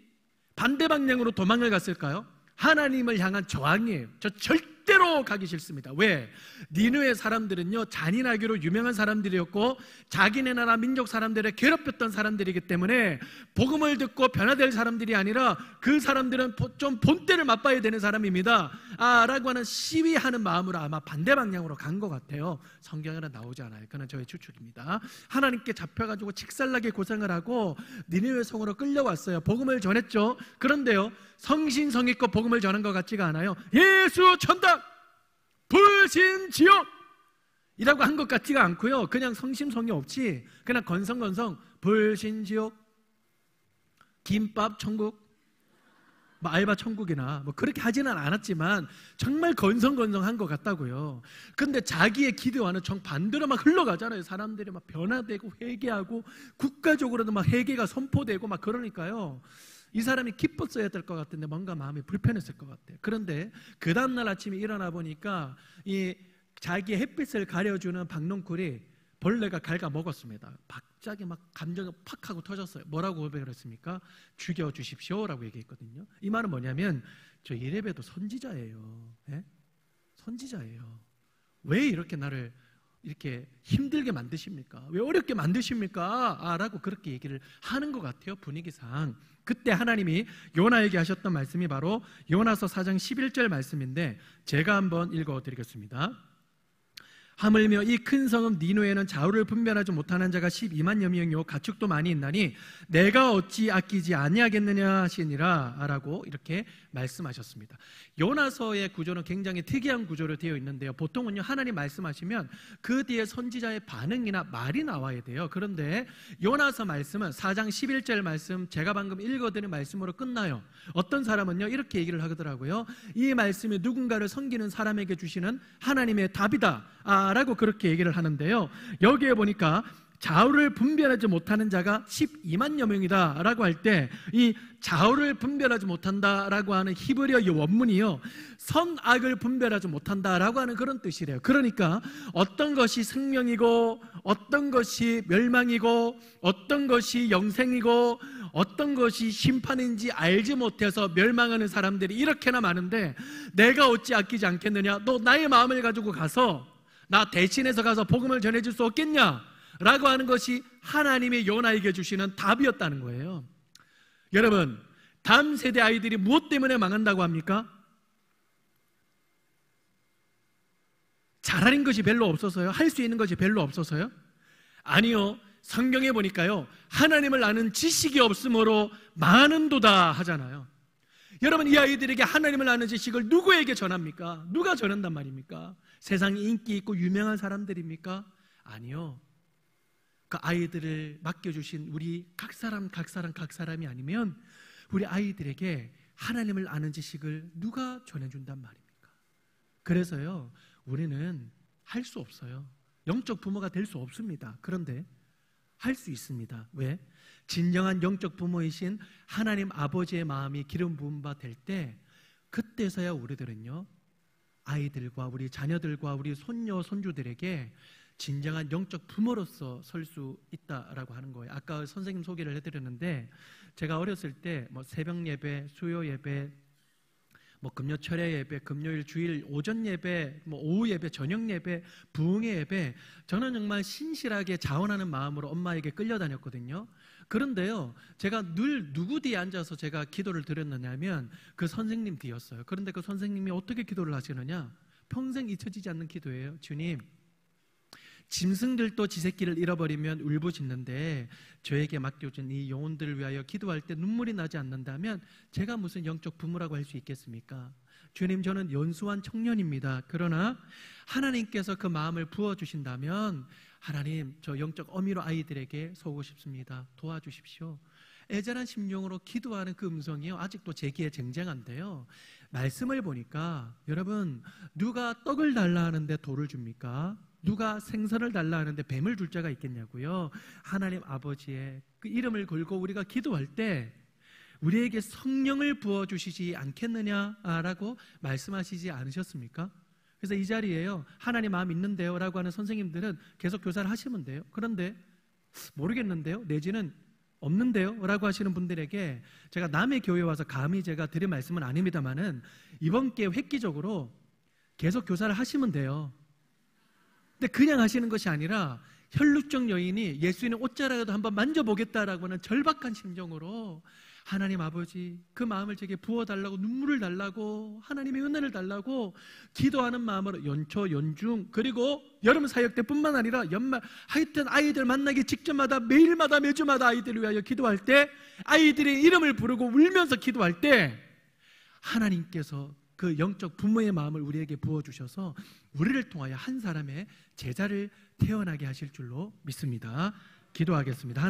반대 방향으로 도망을 갔을까요? 하나님을 향한 저항이에요. 저 절대로 가기 싫습니다. 왜? 니느웨 사람들은요, 잔인하기로 유명한 사람들이었고 자기네 나라 민족 사람들을 괴롭혔던 사람들이기 때문에 복음을 듣고 변화될 사람들이 아니라 그 사람들은 좀 본때를 맛봐야 되는 사람입니다 라고 하는 시위하는 마음으로 아마 반대 방향으로 간 것 같아요. 성경에는 나오지 않아요. 그건 저의 추측입니다. 하나님께 잡혀가지고 칙살나게 고생을 하고 니느웨 성으로 끌려왔어요. 복음을 전했죠. 그런데요, 성신성의껏 복음을 전한 것 같지가 않아요. 예수 천당 불신지옥 이라고 한 것 같지가 않고요, 그냥 성심성의 없이 그냥 건성건성 불신지옥, 김밥 천국, 알바 천국이나 그렇게 하지는 않았지만 정말 건성건성한 것 같다고요. 근데 자기의 기도와는 정반대로 막 흘러가잖아요. 사람들이 막 변화되고 회개하고 국가적으로도 막 회개가 선포되고 막 그러니까요, 이 사람이 기뻤어야 될 것 같은데 뭔가 마음이 불편했을 것 같아요. 그런데 그 다음날 아침에 일어나 보니까 이 자기의 햇빛을 가려주는 박농쿨이 벌레가 갉아먹었습니다. 갑자기 막 감정이 팍 하고 터졌어요. 뭐라고 고백을 했습니까? 죽여주십시오 라고 얘기했거든요. 이 말은 뭐냐면, 저 이레베도 선지자예요. 예? 선지자예요. 왜 이렇게 나를 이렇게 힘들게 만드십니까? 왜 어렵게 만드십니까? 라고 그렇게 얘기를 하는 것 같아요, 분위기상. 그때 하나님이 요나에게 하셨던 말씀이 바로 요나서 4장 11절 말씀인데 제가 한번 읽어드리겠습니다. 하물며 이 큰 성읍 니누에는 좌우를 분별하지 못하는 자가 12만여 명이요 가축도 많이 있나니 내가 어찌 아끼지 아니하겠느냐 하시니라 라고 이렇게 말씀하셨습니다. 요나서의 구조는 굉장히 특이한 구조로 되어 있는데요, 보통은요 하나님 말씀하시면 그 뒤에 선지자의 반응이나 말이 나와야 돼요. 그런데 요나서 말씀은 4장 11절 말씀, 제가 방금 읽어드린 말씀으로 끝나요. 어떤 사람은요 이렇게 얘기를 하더라고요. 이 말씀이 누군가를 섬기는 사람에게 주시는 하나님의 답이다 라고 그렇게 얘기를 하는데요, 여기에 보니까 좌우를 분별하지 못하는 자가 12만여 명이다 라고 할 때 이 좌우를 분별하지 못한다 라고 하는 히브리어 이 원문이요, 선악을 분별하지 못한다 라고 하는 그런 뜻이래요. 그러니까 어떤 것이 생명이고 어떤 것이 멸망이고 어떤 것이 영생이고 어떤 것이 심판인지 알지 못해서 멸망하는 사람들이 이렇게나 많은데 내가 어찌 아끼지 않겠느냐, 너 나의 마음을 가지고 가서 나 대신해서 가서 복음을 전해줄 수 없겠냐 라고 하는 것이 하나님이 요나에게 주시는 답이었다는 거예요. 여러분, 다음 세대 아이들이 무엇 때문에 망한다고 합니까? 잘하는 것이 별로 없어서요? 할 수 있는 것이 별로 없어서요? 아니요, 성경에 보니까요 하나님을 아는 지식이 없으므로 망하는도다 하잖아요. 여러분, 이 아이들에게 하나님을 아는 지식을 누구에게 전합니까? 누가 전한단 말입니까? 세상에 인기 있고 유명한 사람들입니까? 아니요, 그 아이들을 맡겨주신 우리 각 사람이 아니면 우리 아이들에게 하나님을 아는 지식을 누가 전해준단 말입니까? 그래서요 우리는 할 수 없어요. 영적 부모가 될 수 없습니다. 그런데 할 수 있습니다. 왜? 진정한 영적 부모이신 하나님 아버지의 마음이 기름 부음 바 될 때, 그때서야 우리들은요 아이들과 우리 자녀들과 우리 손녀 손주들에게 진정한 영적 부모로서 설 수 있다라고 하는 거예요. 아까 선생님 소개를 해드렸는데, 제가 어렸을 때 뭐 새벽 예배, 수요 예배, 뭐 금요 철야 예배, 금요일 주일 오전 예배, 뭐 오후 예배, 저녁 예배, 부흥회 예배, 저는 정말 신실하게 자원하는 마음으로 엄마에게 끌려다녔거든요. 그런데요 제가 늘 누구 뒤에 앉아서 제가 기도를 드렸느냐면 그 선생님 뒤였어요. 그런데 그 선생님이 어떻게 기도를 하시느냐, 평생 잊혀지지 않는 기도예요. 주님, 짐승들도 지 새끼를 잃어버리면 울부짖는데 저에게 맡겨준 이 영혼들을 위하여 기도할 때 눈물이 나지 않는다면 제가 무슨 영적 부모라고 할 수 있겠습니까? 주님, 저는 연수한 청년입니다. 그러나 하나님께서 그 마음을 부어주신다면 하나님, 저 영적 어미로 아이들에게 서고 싶습니다. 도와주십시오. 애절한 심령으로 기도하는 그 음성이요 아직도 제 귀에 쟁쟁한데요, 말씀을 보니까 여러분, 누가 떡을 달라 하는데 돌을 줍니까? 누가 생선을 달라 하는데 뱀을 줄 자가 있겠냐고요. 하나님 아버지의 그 이름을 걸고 우리가 기도할 때 우리에게 성령을 부어주시지 않겠느냐라고 말씀하시지 않으셨습니까? 그래서 이 자리에요 하나님 마음 있는데요 라고 하는 선생님들은 계속 교사를 하시면 돼요. 그런데 모르겠는데요, 내지는 없는데요 라고 하시는 분들에게 제가 남의 교회에 와서 감히 제가 드릴 말씀은 아닙니다만은 이번 기회에 획기적으로 계속 교사를 하시면 돼요. 근데 그냥 하시는 것이 아니라 혈육적 여인이 예수님의 옷자락이라도 한번 만져보겠다라고 하는 절박한 심정으로 하나님 아버지, 그 마음을 제게 부어달라고, 눈물을 달라고, 하나님의 은혜를 달라고 기도하는 마음으로 연초, 연중, 그리고 여름 사역 때뿐만 아니라 연말, 하여튼 아이들 만나기 직전마다 매일마다 매주마다 아이들을 위하여 기도할 때, 아이들의 이름을 부르고 울면서 기도할 때 하나님께서 그 영적 부모의 마음을 우리에게 부어주셔서 우리를 통하여 한 사람의 제자를 태어나게 하실 줄로 믿습니다. 기도하겠습니다.